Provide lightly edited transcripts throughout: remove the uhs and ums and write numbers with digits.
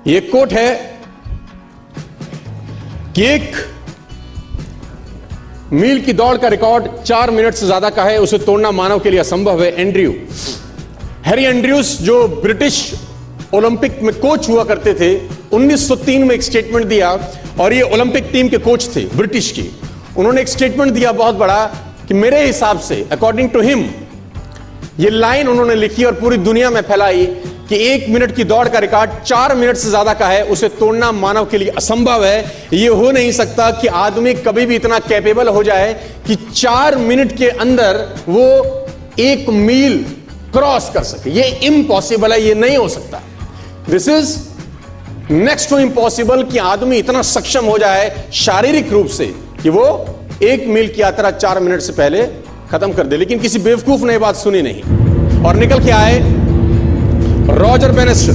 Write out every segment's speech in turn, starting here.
ये कोट है कि एक मील की दौड़ का रिकॉर्ड 4 मिनट से ज्यादा का है, उसे तोड़ना मानव के लिए असंभव है। हैरी एंड्रयूज जो ब्रिटिश ओलंपिक में कोच हुआ करते थे, 1903 में एक स्टेटमेंट दिया, और ये ओलंपिक टीम के कोच थे ब्रिटिश की। उन्होंने एक स्टेटमेंट दिया बहुत बड़ा कि मेरे हिसाब से, अकॉर्डिंग टू हिम, ये लाइन उन्होंने लिखी और पूरी दुनिया में फैलाई कि 1 मिनट की दौड़ का रिकॉर्ड 4 मिनट से ज्यादा का है, उसे तोड़ना मानव के लिए असंभव है। यह हो नहीं सकता कि आदमी कभी भी इतना कैपेबल हो जाए कि 4 मिनट के अंदर वो 1 मील क्रॉस कर सके। ये इम्पॉसिबल है, ये नहीं हो सकता। This is next to impossible कि आदमी इतना सक्षम हो जाए शारीरिक रूप से कि वो 1 मील की यात्रा 4 मिनट से पहले खत्म कर दे। लेकिन किसी बेवकूफ ने बात सुनी नहीं और निकल के आए रॉजर बेनेस्टर।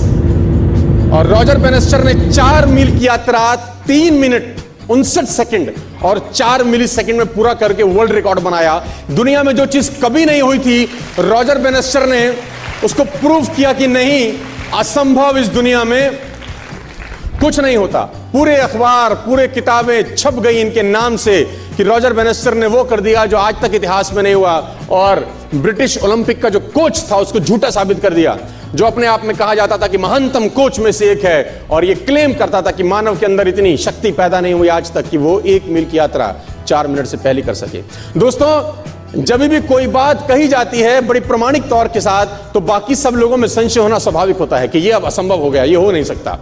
और रॉजर बेनेस्टर ने 4 मील की यात्रा 3 मिनट 59 सेकंड और 4 मिली सेकंड में पूरा करके वर्ल्ड रिकॉर्ड बनाया। दुनिया में जो चीज कभी नहीं हुई थी, रॉजर बेनेस्टर ने उसको प्रूव किया कि नहीं, असंभव इस दुनिया में कुछ नहीं होता। पूरे अखबार, पूरे किताबें छप गई इनके नाम से कि रॉजर बेनेस्टर ने वो कर दिया जो आज तक इतिहास में नहीं हुआ, और ब्रिटिश ओलंपिक का जो कोच था उसको झूठा साबित कर दिया, जो अपने आप में कहा जाता था कि महानतम कोच में से एक है, और ये क्लेम करता था कि मानव के अंदर इतनी शक्ति पैदा नहीं हुई आज तक कि वो 1 मील की यात्रा 4 मिनट से पहले कर सके। दोस्तों, जब भी कोई बात कही जाती है बड़ी प्रमाणिक तौर के साथ, तो बाकी सब लोगों में संशय होना स्वाभाविक होता है कि ये अब असंभव हो गया, ये हो नहीं सकता।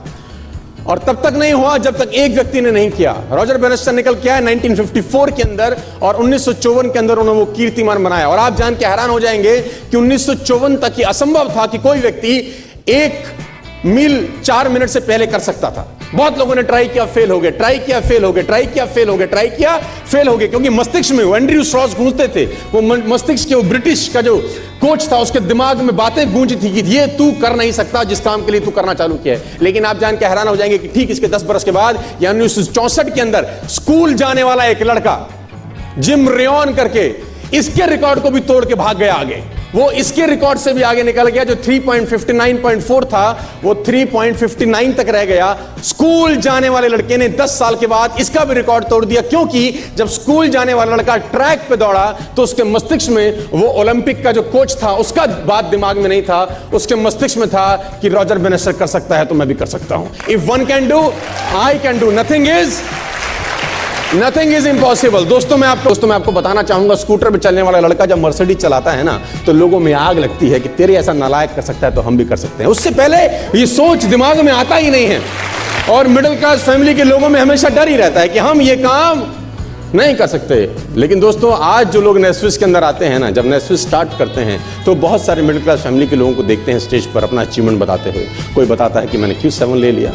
और तब तक नहीं हुआ जब तक एक व्यक्ति ने नहीं किया। रॉजर बेनेस्टर निकल के आया 1954 के अंदर, और 1954 के अंदर उन्होंने वो कीर्तिमान बनाया। और आप जान के हैरान हो जाएंगे कि 1954 तक ये असंभव था कि कोई व्यक्ति 1 मील 4 मिनट से पहले कर सकता था। बहुत लोगों ने ट्राई किया, फेल हो गए, ट्राई किया, फेल हो गए, ट्राई किया, फेल हो गए, ट्राई किया, फेल हो गए, क्योंकि मस्तिष्क में एंड्रयू स्ट्रॉस गूंजते थे। वो मस्तिष्क के, वो ब्रिटिश का जो कोच था, उसके दिमाग में बातें गूंजी थी कि ये तू कर नहीं सकता जिस काम के लिए तू करना चालू किया है। लेकिन आप जान के हैरान हो जाएंगे कि ठीक इसके 10 बरस के बाद, यानी 1964 के अंदर, स्कूल जाने वाला एक लड़का जिम रेयन करके इसके रिकॉर्ड को भी तोड़ के भाग गया आगे। वो इसके रिकॉर्ड से भी आगे निकल गया, जो 3.59.4 था वो 3.59 तक रह गया। स्कूल जाने वाले लड़के ने 10 साल के बाद इसका भी रिकॉर्ड तोड़ दिया, क्योंकि जब स्कूल जाने वाला लड़का ट्रैक पे दौड़ा तो उसके मस्तिष्क में वो ओलंपिक का जो कोच था उसका बात दिमाग में नहीं था, उसके मस्तिष्क में था कि रॉजर बेनेस्टर कर सकता है तो मैं भी कर सकता हूं। If one can do, I can do. Nothing is impossible. दोस्तों मैं आपको बताना चाहूंगा, स्कूटर पे चलने वाला लड़का जब मर्सिडीज चलाता है ना, तो लोगों में आग लगती है कि तेरे ऐसा नालायक कर सकता है तो हम भी कर सकते हैं। उससे पहले ये सोच दिमाग में आता ही नहीं है। और मिडिल क्लास फैमिली के लोगों में हमेशा डर ही रहता है कि हम ये काम नहीं कर सकते। लेकिन दोस्तों, आज जो लोग नेस्विस के अंदर आते हैं ना, जब नेस्विस स्टार्ट करते हैं तो बहुत सारे मिडिल क्लास फैमिली के लोगों को देखते हैं स्टेज पर अपना अचीवमेंट बताते हुए। कोई बताता है कि मैंने Q7 ले लिया,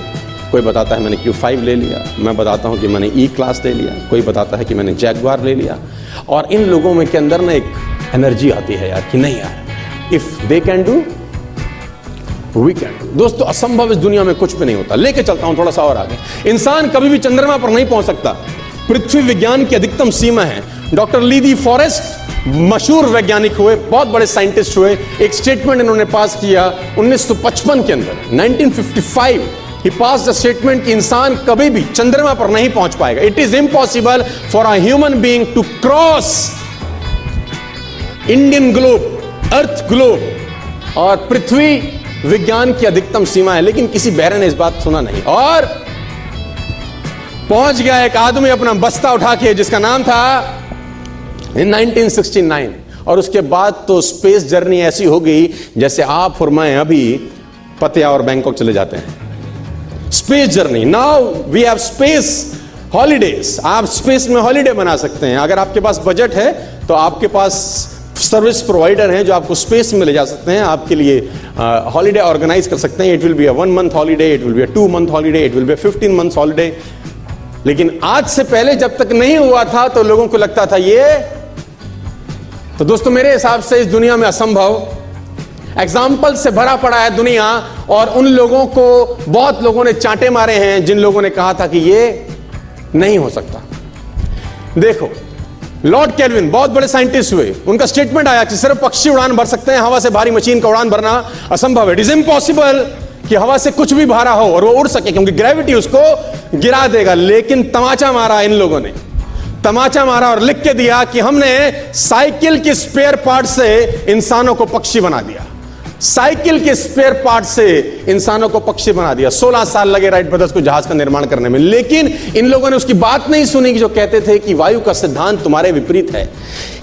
कोई बताता है मैंने Q5 ले लिया, मैं बताता हूं कि मैंने E क्लास ले लिया, कोई बताता है कि मैंने जैगवार ले लिया। और इन लोगों में के अंदर ना एक एनर्जी आती है यार कि नहीं यार, if they can do we can do. दोस्तों, असंभव इस दुनिया में कुछ भी नहीं होता। लेके चलता हूं थोड़ा सा और आगे। इंसान कभी भी चंद्रमा पर नहीं पहुंच सकता, पृथ्वी विज्ञान की अधिकतम सीमा है। डॉक्टर ली दी फॉरेस्ट मशहूर वैज्ञानिक हुए, बहुत बड़े साइंटिस्ट हुए। एक स्टेटमेंट इन्होंने पास किया 1955 के अंदर, 1955 ही पास द स्टेटमेंट कि इंसान कभी भी चंद्रमा पर नहीं पहुंच पाएगा। It is impossible for a human being to cross Indian globe, earth globe. और पृथ्वी विज्ञान की अधिकतम सीमा है, लेकिन किसी बहरे ने इस बात सुना नहीं। और पहुंच गया एक आदमी अपना बस्ता उठा के, जिसका नाम था इन 1969। और उसके बाद तो स्पेस जर्नी ऐसी हो गई जैसे आप और मैं अभी पतिया और बैंकॉक चले जाते हैं। Space journey, now we have space holidays. आप स्पेस में हॉलीडे बना सकते हैं। अगर आपके पास बजट है तो आपके पास सर्विस प्रोवाइडर हैं जो आपको स्पेस में ले जा सकते हैं, आपके लिए हॉलीडे ऑर्गेनाइज कर सकते हैं। It will be a 1 month holiday, it will be a 2 month holiday, it will be a 15 month holiday. लेकिन आज से पहले जब तक नहीं हुआ था तो लोगों को लगता था ये। तो दोस्तों, मेरे हिसाब से इस दुनिया में असंभव एग्जाम्पल से भरा पड़ा है दुनिया, और उन लोगों को बहुत लोगों ने चांटे मारे हैं जिन लोगों ने कहा था कि ये नहीं हो सकता। देखो, लॉर्ड केल्विन बहुत बड़े साइंटिस्ट हुए, उनका स्टेटमेंट आया कि सिर्फ पक्षी उड़ान भर सकते हैं, हवा से भारी मशीन का उड़ान भरना असंभव है। इट इज इम्पॉसिबल कि हवा से कुछ भी भारा हो और वो उड़ सके, क्योंकि ग्रेविटी उसको गिरा देगा। लेकिन तमाचा मारा इन लोगों ने, तमाचा मारा और लिख के दिया कि हमने साइकिल के स्पेयर पार्ट से इंसानों को पक्षी बना दिया। साइकिल के स्पेयर पार्ट से इंसानों को पक्षी बना दिया। 16 साल लगे राइट ब्रदर्स को जहाज का निर्माण करने में, लेकिन इन लोगों ने उसकी बात नहीं सुनी कि जो कहते थे कि वायु का सिद्धांत तुम्हारे विपरीत है।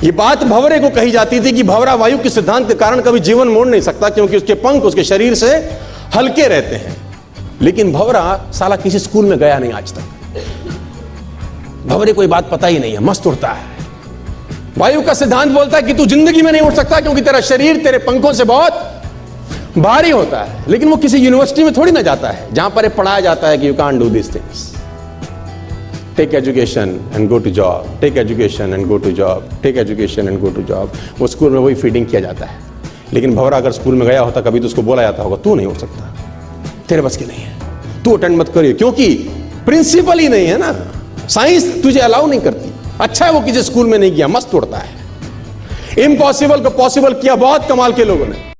यह बात भंवरे को कही जाती थी कि भंवरा वायु के सिद्धांत के कारण कभी जीवन मोड़ नहीं सकता, क्योंकि उसके पंख उसके शरीर से हल्के रहते हैं। लेकिन भंवरा साला किसी स्कूल में गया नहीं आज तक। भंवरे को ये बात पता ही नहीं है, मस्त उड़ता है। वायु का सिद्धांत बोलता है कि तू जिंदगी में नहीं उड़ सकता, क्योंकि तेरा शरीर तेरे पंखों से बहुत भारी होता है। लेकिन वो किसी यूनिवर्सिटी में थोड़ी ना जाता है जहां पर पढ़ाया जाता है कि you can't do this things. Take education and go to job, take education and go to job, take education and go to job. वो स्कूल में वही फीडिंग किया जाता है। लेकिन भंवरा अगर स्कूल में गया होता कभी तो उसको बोला जाता होगा तू नहीं उड़ सकता, तेरे बस की नहीं है, तू अटेंड मत करिए, क्योंकि प्रिंसिपल ही नहीं है ना, साइंस तुझे अलाउ नहीं करती। अच्छा है वो किसी स्कूल में नहीं गया, मस्त उड़ता है। इम्पॉसिबल को पॉसिबल किया बहुत कमाल के लोगों ने।